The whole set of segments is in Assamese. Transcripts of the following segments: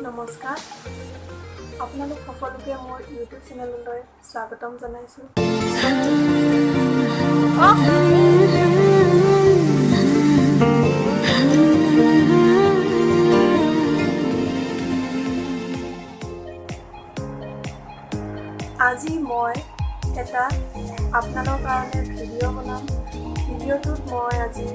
নমস্কাৰ আপোনালোক সকলোকে মোৰ ইউটিউব চেনেললৈ স্বাগতম জনাইছোঁ। আজি মই এটা আপোনালোকৰ কাৰণে ভিডিঅ' বনাম। ভিডিঅ'টোত মই আজি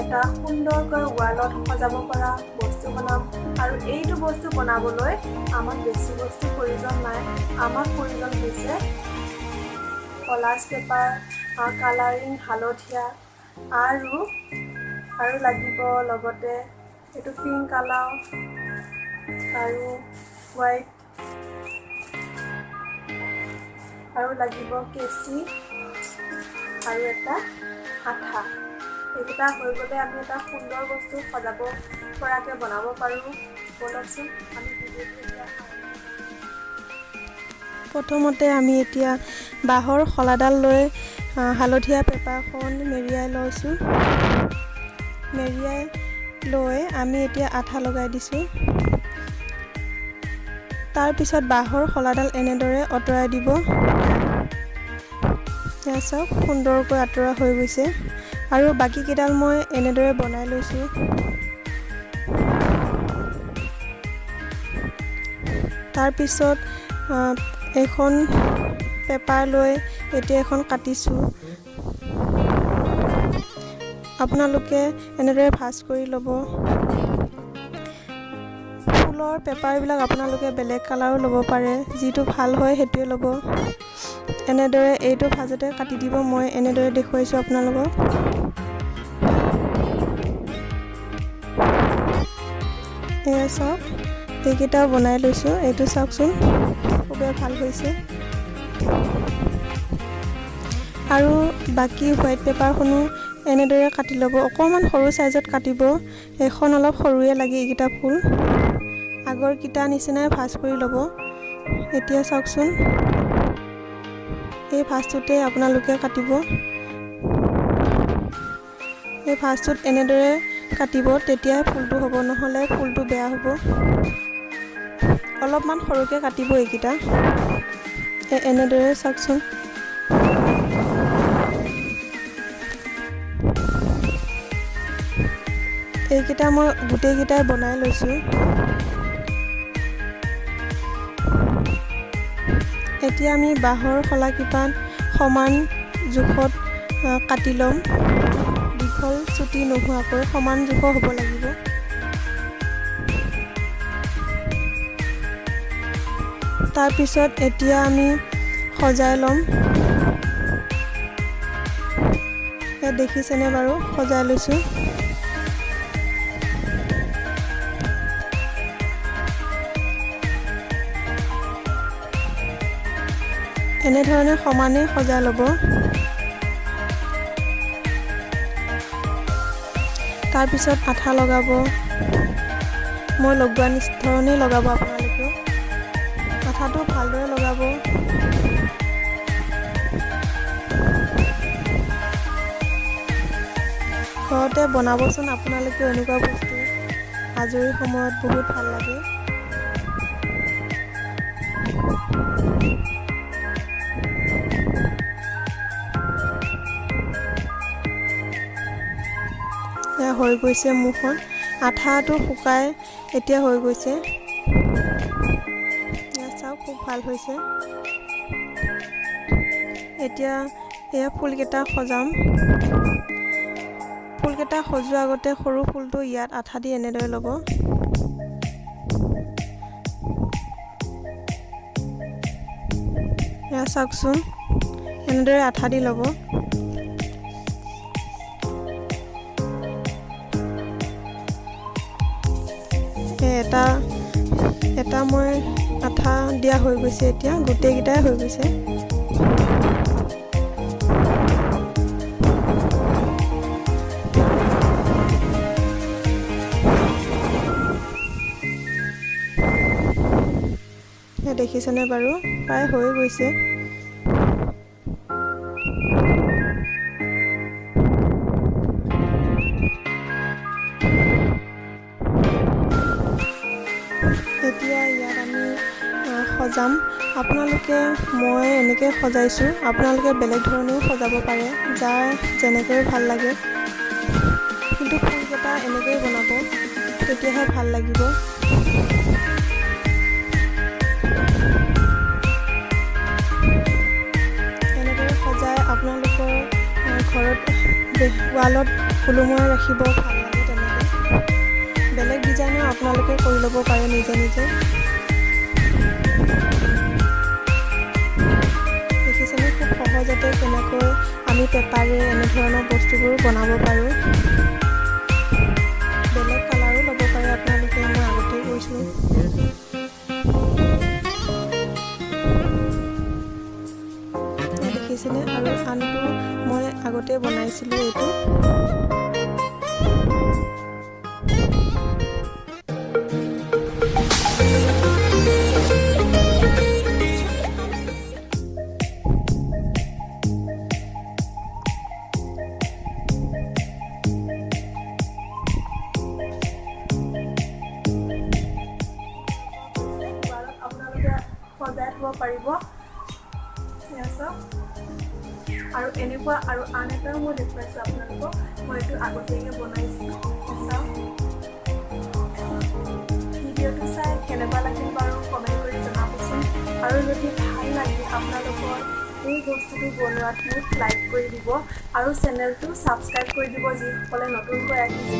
এটা সুন্দৰকৈ ৱালত সজাব পৰা বস্তু বনাম আৰু এইটো বস্তু বনাবলৈ আমাক বেছি বস্তু প্ৰয়োজন নাই। আমাক প্ৰয়োজন হৈছে কলাজ পেপাৰ, কালাৰিং হালধীয়া আৰু লাগিব লগতে এইটো পিংক কালাৰ আৰু হোৱাইট আৰু লাগিব কেঁচি আৰু এটা আঠা। এইকেইটা হৈ গ'লে আমি এটা সুন্দৰ বস্তু সজাব পৰাকৈ বনাব পাৰোঁ। বলকচোন আমি ভিডিঅ'টো এতিয়া প্ৰথমতে আমি এতিয়া বাঁহৰ শলাডাল লৈ হালধীয়া পেপাৰখন মেৰিয়াই লৈছোঁ। মেৰিয়াই লৈ আমি এতিয়া আঠা লগাই দিছোঁ। তাৰপিছত বাঁহৰ শলাডাল এনেদৰে আঁতৰাই দিব। এয়া চাওক সুন্দৰকৈ আঁতৰা হৈ গৈছে আৰু বাকীকেইডাল মই এনেদৰে বনাই লৈছোঁ। তাৰপিছত এখন পেপাৰ লৈ এতিয়া এখন কাটিছোঁ। আপোনালোকে এনেদৰে ভাঁজ কৰি ল'ব। ফুলৰ পেপাৰবিলাক আপোনালোকে বেলেগ কালাৰো ল'ব পাৰে, যিটো ভাল হয় সেইটোৱে ল'ব। এনেদৰে এইটো ভাঁজতে কাটি দিব। মই এনেদৰে দেখুৱাইছোঁ আপোনালোকক। এয়া চাওক, এইকেইটাও বনাই লৈছোঁ। এইটো চাওকচোন, খুবেই ভাল হৈছে। আৰু বাকী হোৱাইট পেপাৰখনো এনেদৰে কাটি ল'ব। অকণমান সৰু চাইজত কাটিব। এইখন অলপ সৰুৱে লাগে এইকেইটা ফুল। আগৰকেইটা নিচিনাই ভাঁজ কৰি ল'ব। এতিয়া চাওকচোন, এই ভাঁজটোতে আপোনালোকে কাটিব। এই ভাঁজটোত এনেদৰে কাটিব, তেতিয়াই ফুলটো হ'ব, নহ'লে ফুলটো বেয়া হ'ব। অলপমান সৰুকৈ কাটিব এইকেইটা। এনেদৰে চাওকচোন। এইকেইটা মই গোটেইকেইটাই বনাই লৈছোঁ। এতিয়া আমি বাঁহৰ শলাকিপাত সমান জোখত কাটি ল'ম। দীঘল চুটি নোহোৱাকৈ সমান জোখৰ হ'ব লাগিব। তাৰপিছত এতিয়া আমি সজাই ল'ম। ইয়াত দেখিছেনে বাৰু, সজাই লৈছোঁ। এনেধৰণে সমানে সজাই ল'ব। তাৰপিছত আঠা লগাব। মই লগোৱা ধৰণেই লগাব আপোনালোকেও। আঠাটো ভালদৰে লগাব। ঘৰতে বনাবচোন আপোনালোকেও এনেকুৱা বস্তু। আজৰি সময়ত বহুত ভাল লাগে। এয়া হৈ গৈছে মুখন। আঠাটো শুকাই এতিয়া হৈ গৈছে। এয়া চাওক, খুব ভাল হৈছে। এতিয়া এয়া ফুলকেইটা সজাম। ফুলকেইটা সজোৱাৰ আগতে সৰু ফুলটো ইয়াত আঠা দি এনেদৰে ল'ব। এয়া চাওকচোন, এনেদৰে আঠা দি ল'ব। এটা মই আঠা দিয়া হৈ গৈছে। এতিয়া গোটেইকেইটাই হৈ গৈছে। দেখিছেনে বাৰু, প্ৰায় হৈ গৈছে। এতিয়া ইয়াত আমি সজাম। আপোনালোকে মই এনেকৈ সজাইছোঁ, আপোনালোকে বেলেগ ধৰণেও সজাব পাৰে, যাৰ যেনেকৈ ভাল লাগে। কিন্তু ফুলকেইটা এনেকৈয়ে বনাব, তেতিয়াহে ভাল লাগিব। এনেদৰে সজাই আপোনালোকৰ ঘৰত ৱালত ওলোমাই ৰাখিব, ভাল লাগে তেনেকৈ। বেলেগ ডিজাইনো আপোনালোকে কৰি ল'ব পাৰে নিজে নিজে। দেখিছেনে খুব সহজতে কেনেকৈ আমি পেপাৰে এনেধৰণৰ বস্তুবোৰ বনাব পাৰোঁ। বেলেগ কালাৰো ল'ব পাৰে আপোনালোকে, মই আগতেই কৈছোঁ। দেখিছেনে? আৰু আনটো মই আগতে বনাইছিলোঁ এইটো। সজাই থ'ব পাৰিব। আৰু এনেকুৱা আৰু আন এটাও মই দেখুৱাইছোঁ আপোনালোকক। মই এইটো আগতীয়াকৈ বনাইছিলোঁ। ভিডিঅ'টো চাই কেনেকুৱা লাগিল বাৰু কমেণ্ট কৰি জনাবচোন। আৰু যদি ভাল লাগে আপোনালোকৰ এই বস্তুটো বনোৱাত মোক লাইক কৰি দিব আৰু চেনেলটো ছাবস্ক্ৰাইব কৰি দিব যিসকলে নতুনকৈ আহিছে।